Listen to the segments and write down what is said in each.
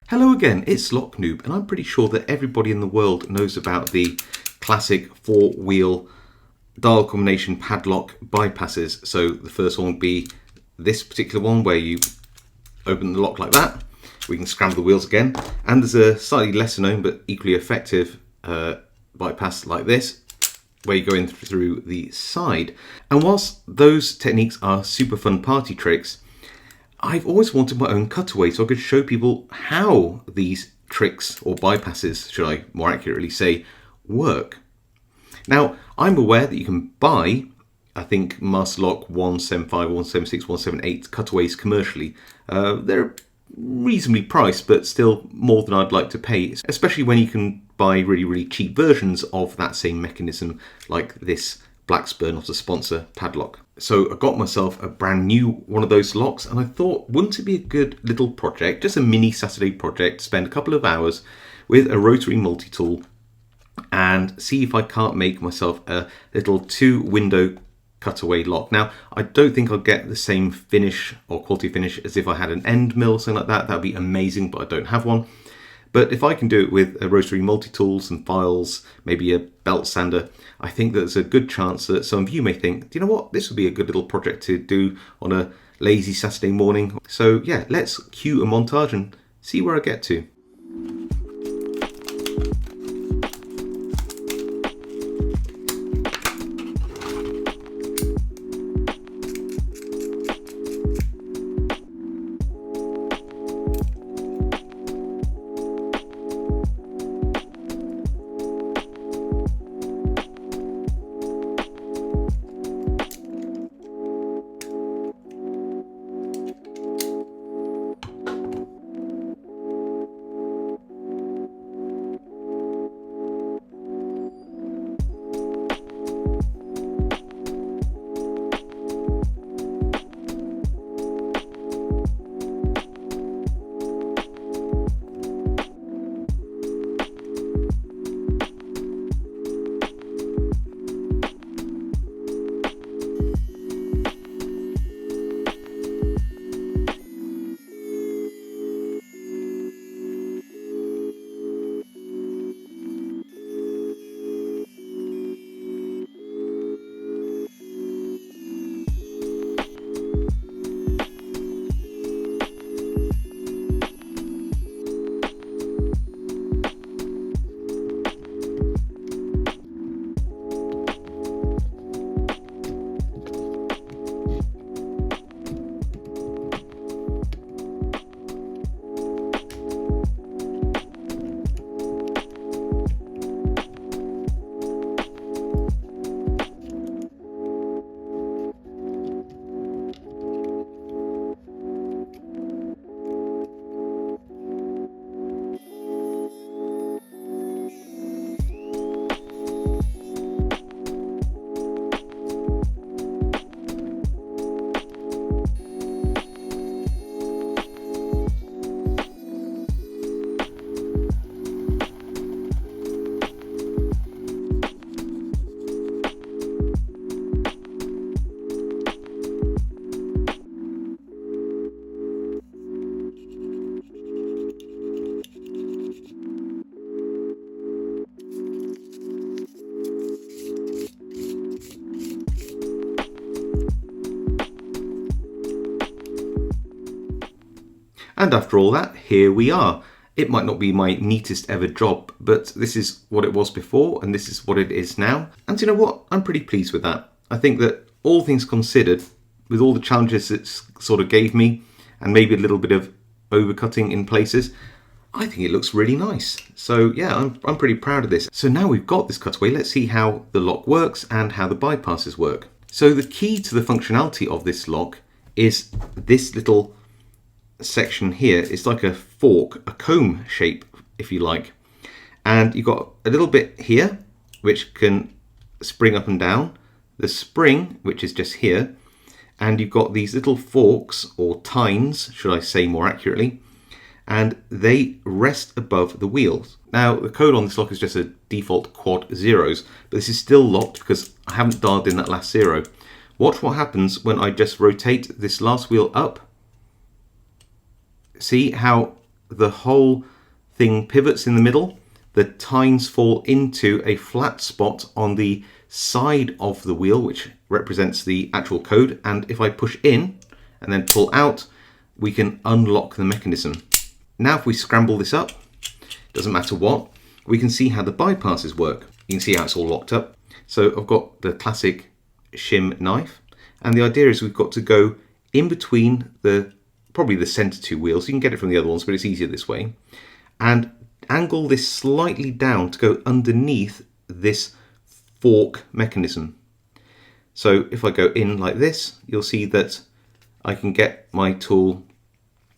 Hello again, it's Noob, and I'm pretty sure that everybody in the world knows about the classic four-wheel dial combination padlock bypasses. So the first one would be this particular one where you open the lock like that. We can scramble the wheels again. And there's a slightly lesser known but equally effective bypass like this, where you go in through the side. And whilst those techniques are super fun party tricks, I've always wanted my own cutaway so I could show people how these tricks, or bypasses, should I more accurately say, work. Now, I'm aware that you can buy, I think, Master Lock 175, 176, 178 cutaways commercially. They're reasonably priced, but still more than I'd like to pay, especially when you can buy really cheap versions of that same mechanism, like this Blackspur, not a sponsor, padlock. So I got myself a brand new one of those locks, and I thought, wouldn't it be a good little project, just a mini Saturday project, spend a couple of hours with a rotary multi-tool and see if I can't make myself a little 2-window cutaway lock. Now, I don't think I'll get the same finish or quality finish as if I had an end mill or something like that. That would be amazing, but I don't have one. But if I can do it with a rotary multi-tool, some files, maybe a belt sander, I think there's a good chance that some of you may think, do you know what, this would be a good little project to do on a lazy Saturday morning. So yeah, let's cue a montage and see where I get to. And after all that, here we are. It might not be my neatest ever job, but this is what it was before and this is what it is now. And you know what? I'm pretty pleased with that. I think that all things considered, with all the challenges it sort of gave me and maybe a little bit of overcutting in places, I think it looks really nice. So yeah, I'm pretty proud of this. So now we've got this cutaway, let's see how the lock works and how the bypasses work. So the key to the functionality of this lock is this little section here. It's like a fork, a comb shape, if you like. And you've got a little bit here, which can spring up and down. The spring, which is just here. And you've got these little forks, or tines, should I say more accurately. And they rest above the wheels. Now, the code on this lock is just a default quad zeros, but this is still locked because I haven't dialed in that last zero. Watch what happens when I just rotate this last wheel up. See how the whole thing pivots in the middle, the tines fall into a flat spot on the side of the wheel, which represents the actual code. And if I push in and then pull out, we can unlock the mechanism. Now if we scramble this up, doesn't matter what, we can see how the bypasses work. You can see how it's all locked up. So I've got the classic shim knife, and the idea is we've got to go in between probably the center two wheels. You can get it from the other ones, but it's easier this way, and angle this slightly down to go underneath this fork mechanism. So if I go in like this, you'll see that I can get my tool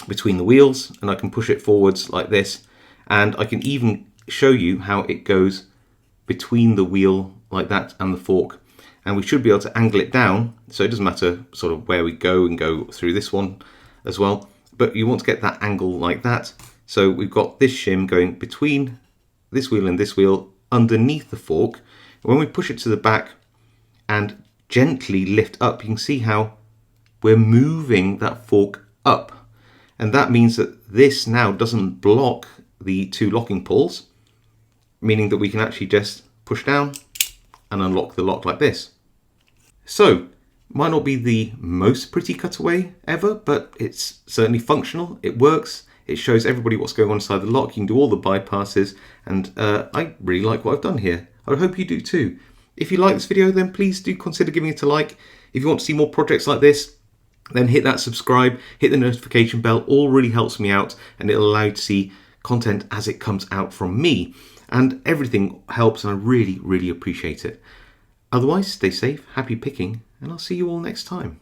between the wheels and I can push it forwards like this, and I can even show you how it goes between the wheel like that and the fork. And we should be able to angle it down, so it doesn't matter sort of where we go and go through this one as well, but you want to get that angle like that. So we've got this shim going between this wheel and this wheel underneath the fork. When we push it to the back and gently lift up, you can see how we're moving that fork up. And that means that this now doesn't block the two locking pulls, meaning that we can actually just push down and unlock the lock like this. So, might not be the most pretty cutaway ever, but it's certainly functional, it works, it shows everybody what's going on inside the lock, you can do all the bypasses, and I really like what I've done here. I hope you do too. If you like this video, then please do consider giving it a like. If you want to see more projects like this, then hit that subscribe, hit the notification bell, all really helps me out, and it'll allow you to see content as it comes out from me. And everything helps, and I really, really appreciate it. Otherwise, stay safe, happy picking, and I'll see you all next time.